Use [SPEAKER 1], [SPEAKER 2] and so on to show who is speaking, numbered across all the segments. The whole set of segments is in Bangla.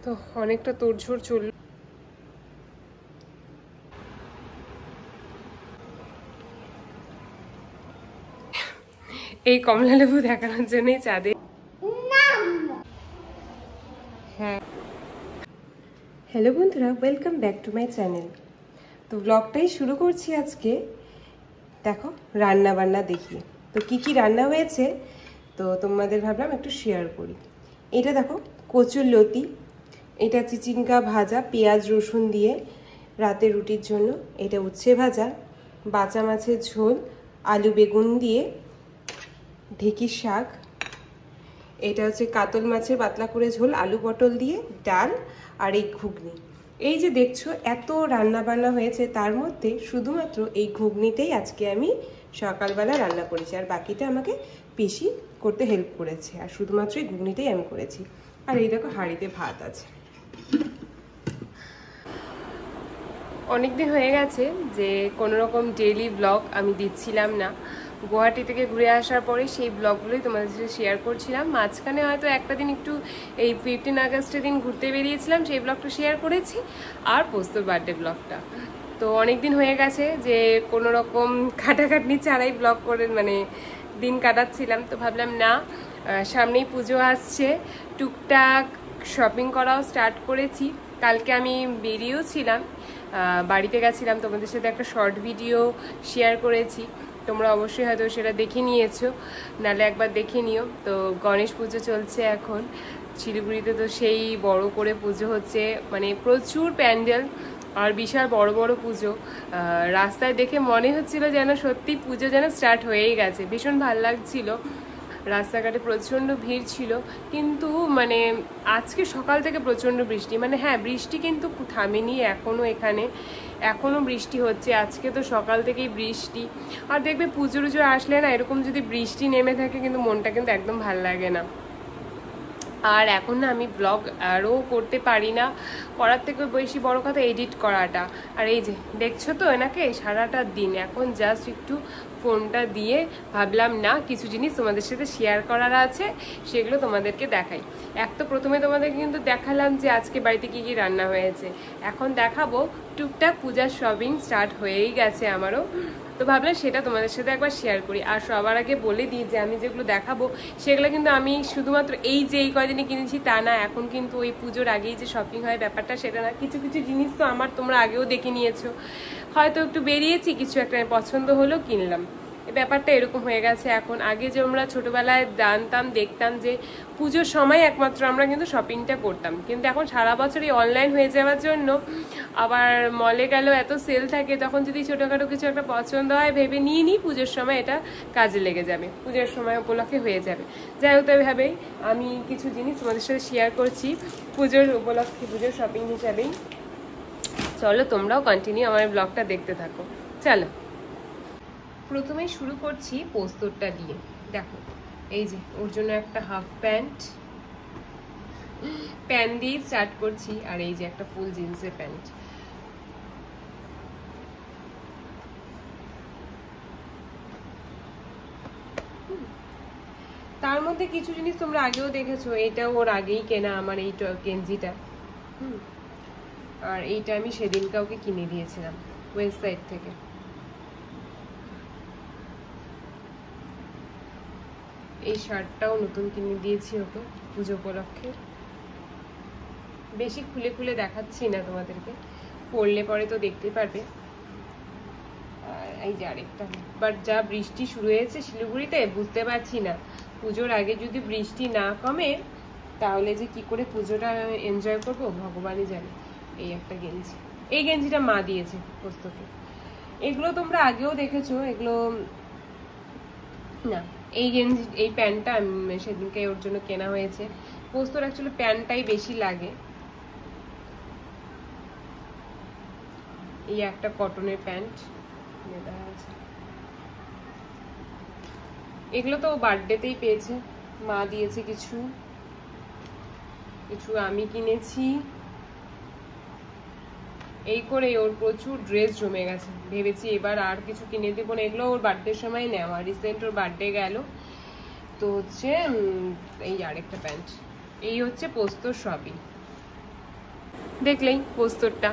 [SPEAKER 1] তো অনেকটা তোড়ঝোড় চলল। এই কমলা লেবু দেখানোর জন্যই চাঁদে। হ্যাঁ, হ্যালো বন্ধুরা, welcome back to my channel. তো ব্লগটাই শুরু করছি আজকে। দেখো রান্না বান্না দেখিয়ে, তো কি কি রান্না হয়েছে তো তোমাদের ভাবলাম একটু শেয়ার করি। এটা দেখো কচুর লতি, এটা চিচিঙ্গা ভাজা পেঁয়াজ রসুন দিয়ে রাতের রুটির জন্য। এটা উচ্ছে ভাজা, বাঁচা মাছের ঝোল, আলু বেগুন দিয়ে, ঢেঁকির শাক, এটা হচ্ছে কাতল মাছের পাতলা করে ঝোল, আলু পটল দিয়ে ডাল, আর এই ঘুগনি। এই যে দেখছো এত রান্না বান্না হয়েছে, তার মধ্যে শুধুমাত্র এই ঘুগনিতেই আজকে আমি সকালবেলা রান্না করেছি, আর বাকিটা আমাকে পিসি করতে হেল্প করেছে, আর শুধুমাত্র এই ঘুগনিটাই আমি করেছি। আর এই দেখো হাঁড়িতে ভাত আছে। অনেকদিন হয়ে গেছে যে কোনো রকম ডেইলি ব্লগ আমি দিচ্ছিলাম না। গুয়াহাটি থেকে ঘুরে আসার পরে সেই ব্লগগুলোই তোমাদের সাথে শেয়ার করছিলাম। মাঝখানে হয়তো একটা দিন একটু এই 15 আগস্টের দিন ঘুরতে বেরিয়েছিলাম, সেই ব্লগটা শেয়ার করেছি, আর পোস্তর বার্থডে ব্লগটা। তো অনেক দিন হয়ে গেছে যে কোনো রকম খাটাখাটনি ছাড়াই ব্লগ করে মানে দিন কাটাচ্ছিলাম। তো ভাবলাম না, সামনেই পুজো আসছে, টুকটাক শপিং করাও স্টার্ট করেছি। কালকে আমি বেরিয়েও ছিলাম, বাড়িতে গেছিলাম, তোমাদের সাথে একটা শর্ট ভিডিও শেয়ার করেছি, তোমরা অবশ্যই হয়তো সেটা দেখে নিয়েছো, নাহলে একবার দেখে নিও। তো গণেশ পুজো চলছে এখন শিলিগুড়িতে, তো সেই বড় করে পুজো হচ্ছে, মানে প্রচুর প্যান্ডেল আর বিশাল বড় বড় পুজো। রাস্তায় দেখে মনে হচ্ছিল যেন সত্যি পুজো যেন স্টার্ট হয়েই গেছে, ভীষণ ভাল লাগছিল। রাস্তাঘাটে প্রচণ্ড ভিড় ছিল, কিন্তু মানে আজকে সকাল থেকে প্রচণ্ড বৃষ্টি, মানে হ্যাঁ বৃষ্টি কিন্তু থামেনি এখনও, এখানে এখনও বৃষ্টি হচ্ছে। আজকে তো সকাল থেকেই বৃষ্টি। আর দেখবে পুজো টুজো আসলে না এরকম যদি বৃষ্টি নেমে থাকে কিন্তু মনটা কিন্তু একদম ভাল লাগে না। আর এখন না আমি ব্লগ আরও করতে পারি না, করার থেকে বেশি বড় কথা এডিট করাটা। আর এই যে দেখছো তো এনাকে সারাটা দিন, এখন জাস্ট একটু ফোনটা দিয়ে ভাবলাম না কিছু জিনিস তোমাদের সাথে শেয়ার করার আছে, সেগুলো তোমাদেরকে দেখাই। এক তো প্রথমে তোমাদেরকে কিন্তু দেখালাম যে আজকে বাড়িতে কি কি রান্না হয়েছে, এখন দেখাবো টুকটাক পূজার শপিং স্টার্ট হয়েই গেছে আমারও। তো ভাবলাম সেটা তোমাদের সাথে একবার শেয়ার করি। আর সবার আগে বলে দিই যে আমি যেগুলো দেখাবো সেগুলো কিন্তু আমি শুধুমাত্র এই যে এই কয়দিনে কিনেছি তা না, এখন কিন্তু ওই পুজোর আগেই যে শপিং হয় ব্যাপারটা সেটা না। কিছু কিছু জিনিস তো আমার তোমরা আগেও দেখে নিয়েছো, হয়তো একটু বেরিয়েছি, কিছু একটা পছন্দ হলো কিনলাম, এই ব্যাপারটা এরকম হয়ে গেছে এখন। আগে যে আমরা ছোটবেলায় জানতাম দেখতাম যে পুজোর সময় একমাত্র আমরা কিন্তু শপিংটা করতাম, কিন্তু এখন সারা বছরই অনলাইন হয়ে যাওয়ার জন্য, আবার মলে গেলেও এত সেল থাকে, তখন যদি ছোটোখাটো কিছু একটা পছন্দ হয় ভেবে নিয়ে নিই পুজোর সময় এটা কাজে লেগে যাবে, পুজোর সময় উপলক্ষে হয়ে যাবে। যাই হোক, তবেই আমি কিছু জিনিস তোমাদের সাথে শেয়ার করছি পুজোর উপলক্ষে, পুজোর শপিং হিসাবেই। চলো তোমরাও কন্টিনিউ আমার ব্লগটা দেখতে থাকো। চলো প্রথমেই শুরু করছি পোস্তরটা দিয়ে। দেখো এই যে ওর জন্য একটা হাফ প্যান্ট দিয়ে স্টার্ট করছি, আর এই যে একটা ফুল জিন্সের প্যান্ট। তার মধ্যে কিছু জিনিস তোমরা আগেও দেখেছো, এটা ওর আগেই কেনা আমার এই গেঞ্জিটা, আর এইটা আমি সেদিন কাউকে কিনে দিয়েছিলাম ওয়েস্ট সাইড থেকে। এই শার্টটাও নতুন কিনে দিয়েছি ওকে পুজো উপলক্ষে। বেশি খুলে খুলে দেখাচ্ছি না তোমাদেরকে, পরলে পরে তো দেখতে পারবে। আর এই যে আরেকটা, বাট যা বৃষ্টি শুরু হয়েছে শিলিগুড়িতে, বুঝতে পারছি না পুজোর আগে যদি বৃষ্টি না কমে তাহলে যে কি করে পুজোটা এনজয় করবো ভগবানই জানে। এই একটা গেঞ্জি, এই গেঞ্জিটা মা দিয়েছে পোস্তকে। এগুলো তোমরা আগেও দেখেছো, এগুলো না, এই গেঞ্জি এই প্যান্টটা সেদিনকে ওর জন্য কেনা হয়েছে। পোস্তর অ্যাকচুয়ালি প্যান্টটাই বেশি লাগে। এই একটা কটনের প্যান্ট আছে, এগুলো তো বার্থডেতেই পেয়েছে, মা দিয়েছে কিছু, কিছু আমি কিনেছি। এই করে ওর প্রচুর ড্রেস জমে গেছে, ভেবেছি এবার আর কিছু কিনে দেবো না, এগুলো ওর বার্থডের সময় নেওয়া, রিসেন্ট ওর বার্থডে গেল। তো হচ্ছে এই আরেকটা প্যান্ট, এই হচ্ছে পোস্তর শপিং। দেখলেই পোস্তরটা।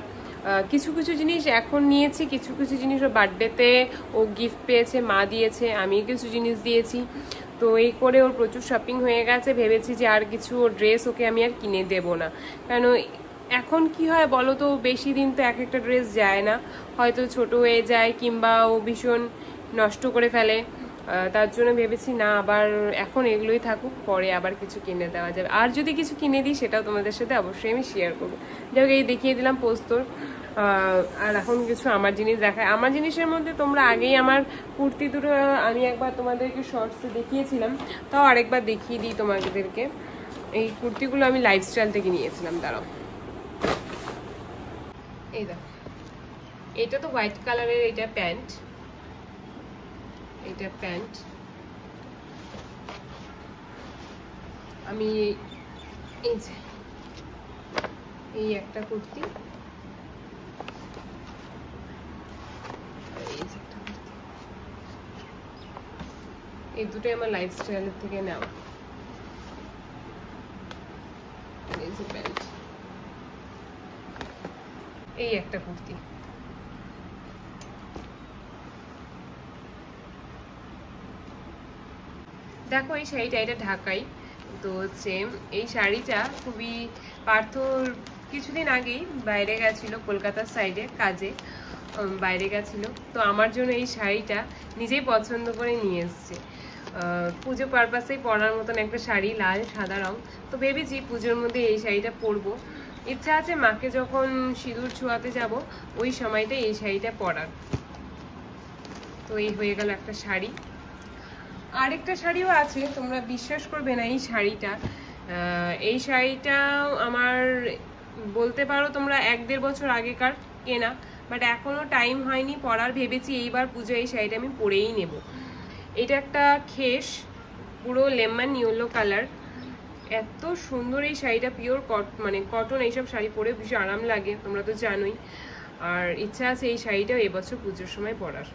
[SPEAKER 1] কিছু কিছু জিনিস এখন নিয়েছি, কিছু কিছু জিনিস ও বার্থডেতে ও গিফট পেয়েছে, মা দিয়েছে, আমি কিছু জিনিস দিয়েছি। তো এই করে ওর প্রচুর শপিং হয়ে গেছে। ভেবেছি যে আর কিছু ড্রেস ওকে আমি আর কিনে দেব না, কারণ এখন কি হয় বলো তো, বেশি দিন তো এক একটা ড্রেস যায় না, হয়তো ছোট হয়ে যায় কিংবা ও ভীষণ নষ্ট করে ফেলে। তার জন্য ভেবেছি না, আবার এখন এগুলোই থাকুক, পরে আবার কিছু কিনে দেওয়া যাবে। আর যদি কিছু কিনে দিই সেটাও তোমাদের সাথে অবশ্যই আমি শেয়ার করবো। যাই হোক, এই দেখিয়ে দিলাম পোস্তর। আর এখন কিছু আমার জিনিস দেখায়। আমার জিনিসের মধ্যে তোমরা আগেই আমার কুর্তি দুটো আমি একবার তোমাদেরকে শর্টসে দেখিয়েছিলাম, তাও আরেকবার দেখিয়ে দিই তোমাদেরকে। এই কুর্তিগুলো আমি লাইফস্টাইল থেকে নিয়েছিলাম। দাঁড়াও, এই দেখো, এটা তো হোয়াইট কালারের, এটা প্যান্ট, এটা প্যান্ট। আমি এই যে এই একটা কুর্তি, এই দুটোই আমার লাইফস্টাইলের থেকে নেওয়া। এই যে প্যান্ট, এই একটা কুর্তি। দেখো এই শাড়িটা, এটা ঢাকাই। তো হচ্ছে এই শাড়িটা খুবই, পার্থ কিছুদিন আগেই বাইরে গেছিল, কলকাতার সাইডে কাজে বাইরে গেছিল। তো আমার জন্য এই শাড়িটা নিজেই পছন্দ করে নিয়ে এসছে। পুজো পারপাসেই পরার মতন একটা শাড়ি, লাল সাদা রং। তো ভেবেছি পুজোর মধ্যে এই শাড়িটা পরবো। ইচ্ছা আছে মাকে যখন সিঁদুর ছোঁয়াতে যাব ওই সময়টা এই শাড়িটা পরার। তো এই হয়ে গেল একটা শাড়ি। আরেকটা শাড়িও আছে, তোমরা বিশ্বাস করবে না, এই শাড়িটা আমার বলতে পারো তোমরা 1-1.5 বছর আগেকার কেনা, বাট এখনো টাইম হয়নি পরার। ভেবেছি এইবার পুজো এই শাড়িটা আমি পরেই নেব। এটা একটা খেস, পুরো লেমন ইয়েলো কালার, এত সুন্দর এই শাড়িটা। পিওর মানে কটন, এইসব শাড়ি পরে ভীষণ আরাম লাগে, তোমরা তো জানোই। আর ইচ্ছা আছে এই শাড়িটাও এবছর পুজোর সময় পরার।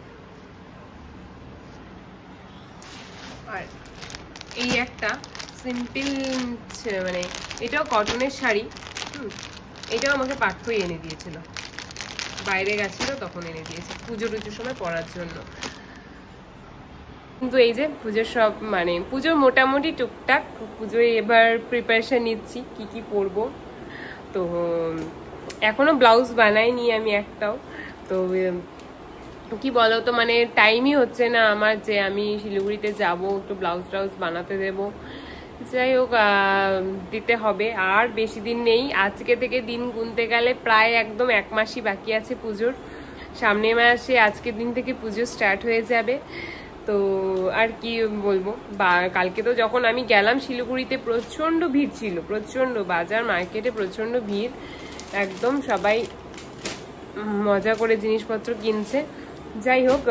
[SPEAKER 1] আর এই একটা সিম্পল, মানে এটাও কটনের শাড়ি। এটাও আমাকে পার্থই এনে দিয়েছিল, বাইরে গেছিল তখন এনে দিয়েছে পুজো টুজোর সময় পরার জন্য। কিন্তু এই যে পুজোর সব, মানে পুজোর মোটামুটি টুকটাক পুজোয় এবার প্রিপারেশন নিচ্ছি কি কি পরবো। তো এখনো ব্লাউজ বানাইনি আমি একটাও। তো কি বলো তো, মানে টাইমই হচ্ছে না আমার যে আমি শিলিগুড়িতে যাব, একটু ব্লাউজ ট্রাউজ বানাতে দেব। যাই হোক, দিতে হবে। আর বেশি দিন নেই, আজকে থেকে দিন গুনতে গেলে প্রায় একদম 1 মাসই বাকি আছে পুজোর। সামনের মাসে আজকের দিন থেকে পুজো স্টার্ট হয়ে যাবে। তো আর কি বলবো, কালকে তো যখন আমি গেলাম শিলিগুড়িতে প্রচন্ড ভিড় ছিল, প্রচন্ড, বাজার মার্কেটে প্রচন্ড ভিড়, একদম সবাই মজা করে জিনিসপত্র কিনছে। যাই হোক,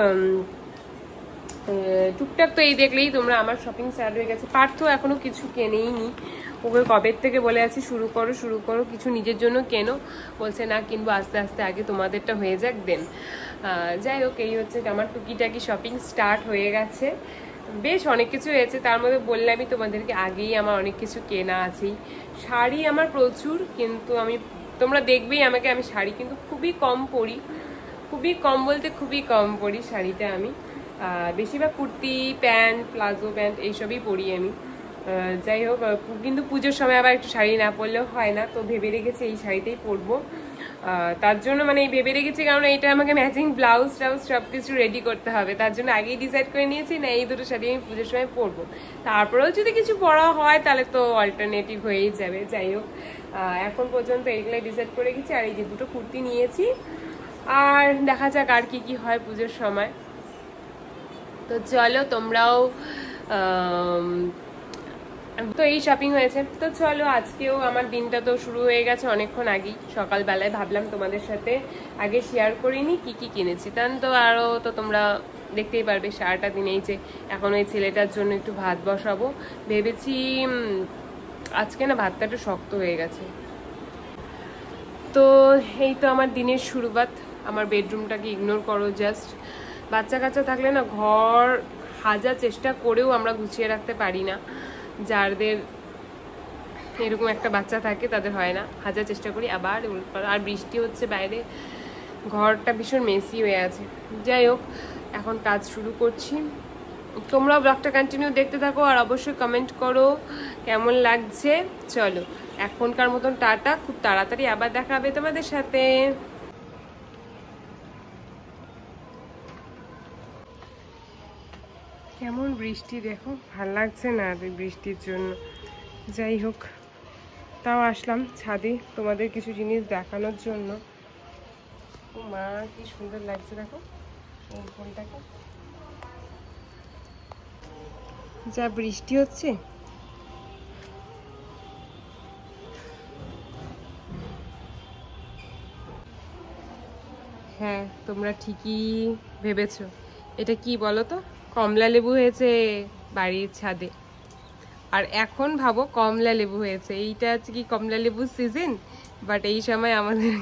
[SPEAKER 1] টুকটাক তো এই দেখলেই তোমরা আমার শপিং স্টার্ট হয়ে গেছে। পার্থ এখনো কিছু কেনেই নি, ওকে কবে থেকে বলে আছি শুরু করো কিছু নিজের জন্য কেনো, বলছে না কিনবো, আস্তে আস্তে আগে তোমাদেরটা হয়ে যাক দেন। যাই হোক, এই হচ্ছে আমার টুকিটাকি শপিং স্টার্ট হয়ে গেছে। বেশ অনেক কিছু হয়েছে, তার মধ্যে বললামই তোমাদেরকে আগেই আমার অনেক কিছু কেনা আছেই। শাড়ি আমার প্রচুর, কিন্তু তোমরা দেখবেই আমাকে, আমি শাড়ি কিন্তু খুবই কম পরি, খুবই কম বলতে খুবই কম পরি শাড়িটা আমি। বেশিরভাগ কুর্তি, প্যান্ট, প্লাজো প্যান্ট এইসবই পরি আমি। যাই হোক, কিন্তু পুজোর সময় আবার একটু শাড়ি না পরলেও হয় না, তো ভেবে রেখেছি এই শাড়িটাই পরবো। তার জন্য মানে এই ভেবে রেখেছি, কারণ এটা আমাকে ম্যাচিং ব্লাউজ ট্রাউজ সব কিছু রেডি করতে হবে, তার জন্য আগেই ডিসাইড করে নিয়েছি না এই দুটো শাড়ি আমি পুজোর সময় পরবো। তারপরেও যদি কিছু পরা হয় তাহলে তো অল্টারনেটিভ হয়েই যাবে। যাই হোক, এখন পর্যন্ত এইগুলাই ডিসাইড করে রেখেছি। আর এই যে দুটো কুর্তি নিয়েছি, আর দেখা যাক আর কি কি হয় পুজোর সময়। তো চলো তোমরাও, তো এই শপিং হয়েছে। তো চলো, আজকেও আমার দিনটা তো শুরু হয়ে গেছে অনেকক্ষণ আগেই, সকালবেলায় ভাবলাম তোমাদের সাথে আগে শেয়ার করিনি কি কি কিনেছি, তখন তো আরও তো তোমরা দেখতেই পারবে সারাটা দিন। এই যে এখন ওই ছেলেটার জন্য একটু ভাত বসাবো ভেবেছি, আজকে না ভাতটা একটু শক্ত হয়ে গেছে। তো এই তো আমার দিনের শুরুয়াত। আমার বেডরুমটাকে ইগনোর করো জাস্ট। বাচ্চা কাচ্চা থাকলে না ঘর হাজার চেষ্টা করেও আমরা গুছিয়ে রাখতে পারি না। যাদের এরকম একটা বাচ্চা থাকে, তাদের হয় না, হাজার চেষ্টা করি আবার। আর বৃষ্টি হচ্ছে বাইরে, ঘরটা ভীষণ মেসি হয়ে আছে। যাই হোক, এখন কাজ শুরু করছি। তোমরাও ব্লগটা কন্টিনিউ দেখতে থাকো আর অবশ্যই কমেন্ট করো কেমন লাগছে। চলো এখনকার মতন টাটা, খুব তাড়াতাড়ি আবার দেখা হবে তোমাদের সাথে। কেমন বৃষ্টি দেখো, ভাল লাগছে না বৃষ্টির জন্য। যাই হোক, তাও আসলাম ছাদে তোমাদের কিছু জিনিস দেখানোর জন্য। ও মা, কি সুন্দর লাগছে দেখো এই ফোনটাকে, যা বৃষ্টি হচ্ছে। হ্যাঁ, তোমরা ঠিকই ভেবেছো। এটা কি বলো তো, কমলা লেবু হয়েছে বাড়ির ছাদে। আর এখন ভাবো কমলা লেবু হয়েছে, এইটা হচ্ছে কি কমলা লেবুর সিজন, বাট এই সময় আমাদের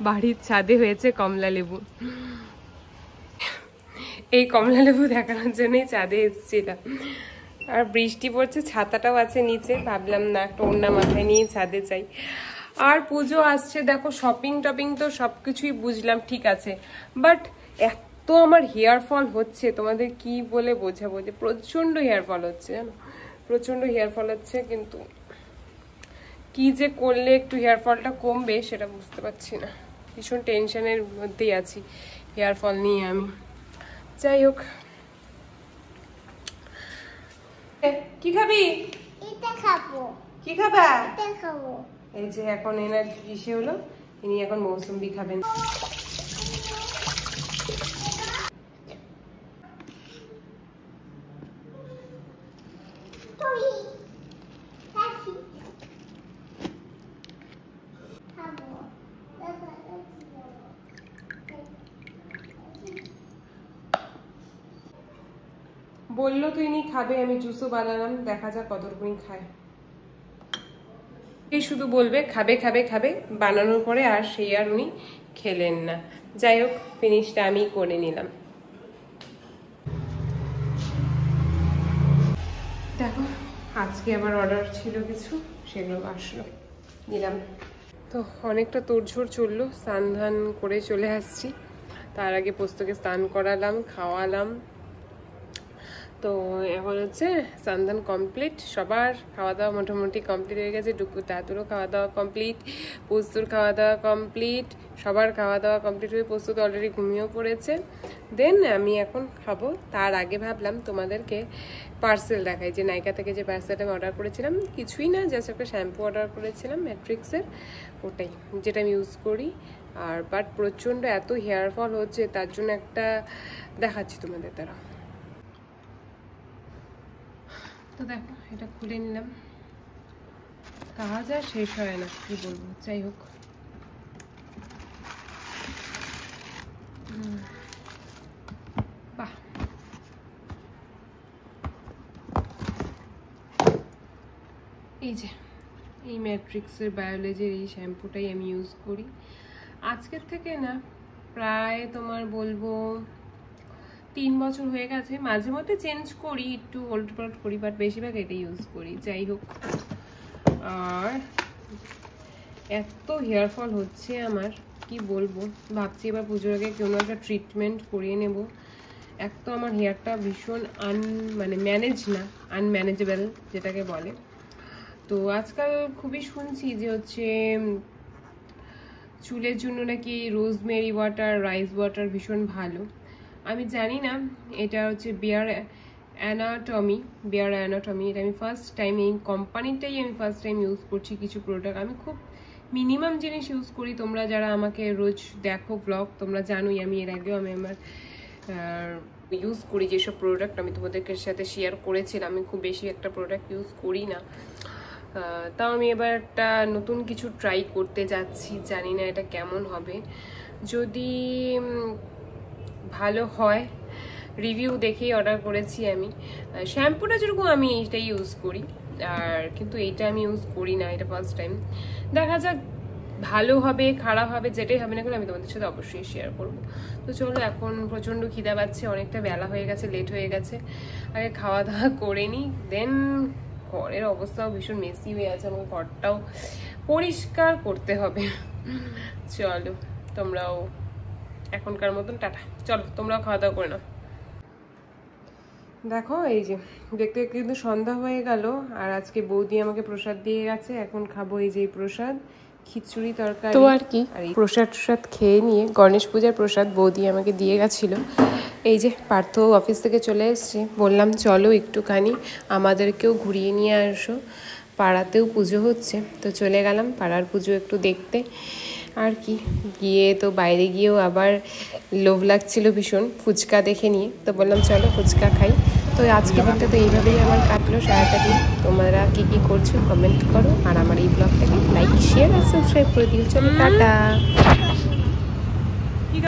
[SPEAKER 1] বাড়ির ছাদে হয়েছে কমলা লেবু। এই কমলা লেবু দেখানোর জন্যই ছাদে এসেছিলাম। আর বৃষ্টি পড়ছে, ছাতাটাও আছে নিচে, ভাবলাম না একটা ওড়না মাথায় নিয়ে ছাদে যাই। আর পুজো আসছে, দেখো শপিং টপিং তো সবকিছুই বুঝলাম, ঠিক আছে, বাট এত আমার হেয়ার ফল হচ্ছে, তোমাদের কি বলে বোঝাবো, যে প্রচন্ড হেয়ার ফল হচ্ছে, জানো, প্রচন্ড হেয়ার ফল হচ্ছে। কিন্তু কি যে করলে একটু হেয়ার ফলটা কমবে সেটা বুঝতে পারছি না, ভীষণ টেনশনের মধ্যেই আছি হেয়ার ফল নিয়ে আমি। যাই হোক, কি খাবি?
[SPEAKER 2] এটা খাবো।
[SPEAKER 1] কি খাবা?
[SPEAKER 2] এটা খাবো।
[SPEAKER 1] এই যে এখন এনার ইসে হলো, ইনি এখন মৌসুম্বি খাবেন। বললো তো ইনি খাবে, আমি জুসও বানালাম, দেখা যাক কতটুকুনি খায়। এই শুধু বলবে খাবে খাবে খাবে, বানানোর পরে আর সেই আর উনি খেলেন না। যাই হোক, ফিনিশটা আমি করে নিলাম। দেখো, আজকে আবার অর্ডার ছিল কিছু, সেগুলো আসলো, নিলাম। তো অনেকটা তোড়ঝোড় চললো, স্নান ধান করে চলে আসছি। তার আগে পোস্তকে স্নান করালাম, খাওয়ালাম। তো এখন হচ্ছে স্নান কমপ্লিট, সবার খাওয়া দাওয়া মোটামুটি কমপ্লিট হয়ে গেছে। দাদুরও খাওয়া দাওয়া কমপ্লিট, পোস্তুর খাওয়া দাওয়া কমপ্লিট, সবার খাওয়া দাওয়া কমপ্লিট হয়ে পোস্তু তো অলরেডি ঘুমিয়েও পড়েছে। দেন আমি এখন খাবো। তার আগে ভাবলাম তোমাদেরকে পার্সেল দেখাই, যে নাইকা থেকে যে পার্সেলটা আমি অর্ডার করেছিলাম, কিছুই না, জাস্ট একটা শ্যাম্পু অর্ডার করেছিলাম ম্যাট্রিক্সের, ওটাই যেটা আমি ইউজ করি। আর বাট প্রচণ্ড এত হেয়ার ফল হচ্ছে, তার জন্য একটা দেখাচ্ছি তোমাদের দ্বারা। তো দেখো, এটা খুলে নিলাম, কাজ আর শেষ হয় না, কি বলবো। যাই হোক, বাহ, এই যে এই ম্যাট্রিক্সের বায়োলজির এই শ্যাম্পুটাই আমি ইউজ করি আজকের থেকে না, প্রায় তোমার বলবো 3 বছর হয়ে গেছে। মাঝে মধ্যে চেঞ্জ করি, একটু ওল্ড পাল্ট করি, বাট বেশিরভাগ এটা ইউজ করি। যাই হোক, আর এত হেয়ার ফল হচ্ছে আমার, কি বলবো, ভাবছি এবার পুজোর আগে কোনো একটা ট্রিটমেন্ট করিয়ে নেব। এক তো আমার হেয়ারটা ভীষণ আনম্যানেজেবল যেটাকে বলে। তো আজকাল খুবই শুনছি যে হচ্ছে চুলের জন্য নাকি রোজমেরি ওয়াটার, রাইস ওয়াটার ভীষণ ভালো। আমি জানি না, এটা হচ্ছে বিয়ার অ্যানাটমি, এটা আমি ফার্স্ট টাইম, এই কোম্পানিটাই আমি ফার্স্ট টাইম ইউজ করছি কিছু প্রোডাক্ট। আমি খুব মিনিমাম জিনিস ইউজ করি, তোমরা যারা আমাকে রোজ দেখো ব্লগ, তোমরা জানোই আমি এর আগেও আমি আমার ইউজ করি যেসব প্রোডাক্ট আমি তোমাদেরকে সাথে শেয়ার করেছিলাম। আমি খুব বেশি একটা প্রোডাক্ট ইউজ করি না, তাও আমি এবার একটা নতুন কিছু ট্রাই করতে যাচ্ছি, জানি না এটা কেমন হবে। যদি ভালো হয়, রিভিউ দেখেই অর্ডার করেছি আমি। শ্যাম্পুটা যেরকম আমি এইটাই ইউজ করি, আর কিন্তু এইটা আমি ইউজ করি না, এটা ফার্স্ট টাইম। দেখা যাক ভালো হবে খারাপ হবে, যেটাই হবে না কেন আমি তোমাদের সাথে অবশ্যই শেয়ার করব। তো চলো, এখন প্রচণ্ড খিদা পাচ্ছে, অনেকটা বেলা হয়ে গেছে, লেট হয়ে গেছে, আগে খাওয়া দাওয়া করে নিই, দেন ঘরের অবস্থাও ভীষণ মেসি হয়ে আছে, আমাকে ঘরটাও পরিষ্কার করতে হবে। চলো তোমরাও এখনকার মতন টাটা, চলো তোমরাও খাওয়া দাওয়া করে নাও। দেখো এই যে দেখতে দেখতে কিন্তু সন্ধ্যা হয়ে গেল, আর আজকে বৌদি আমাকে প্রসাদ দিয়ে গেছে, এখন খাবো এই যে প্রসাদ, খিচুড়ি তরকারি। তো আর কি, আর এই প্রসাদ খেয়ে নিয়ে গণেশ পূজার প্রসাদ বৌদি আমাকে দিয়ে গেছিল। এই যে পার্থ অফিস থেকে চলে এসছে, বললাম চলো একটুখানি আমাদেরকেও ঘুরিয়ে নিয়ে আসো, পাড়াতেও পুজো হচ্ছে। তো চলে গেলাম পাড়ার পুজো একটু দেখতে। আর কি, গিয়ে তো বাইরে গিয়েও আবার লোভ লাগছিল ভীষণ ফুচকা দেখে নিয়ে, তো বললাম চলো ফুচকা খাই। তো আজকে দিনটা তো এইভাবেই আমার কাটলো সারাটা দিন। তোমরা কী কী করছো কমেন্ট করো, আর আমার এই ব্লগটাকে লাইক শেয়ার আর সাবস্ক্রাইব করে দিও। চলো টাটা।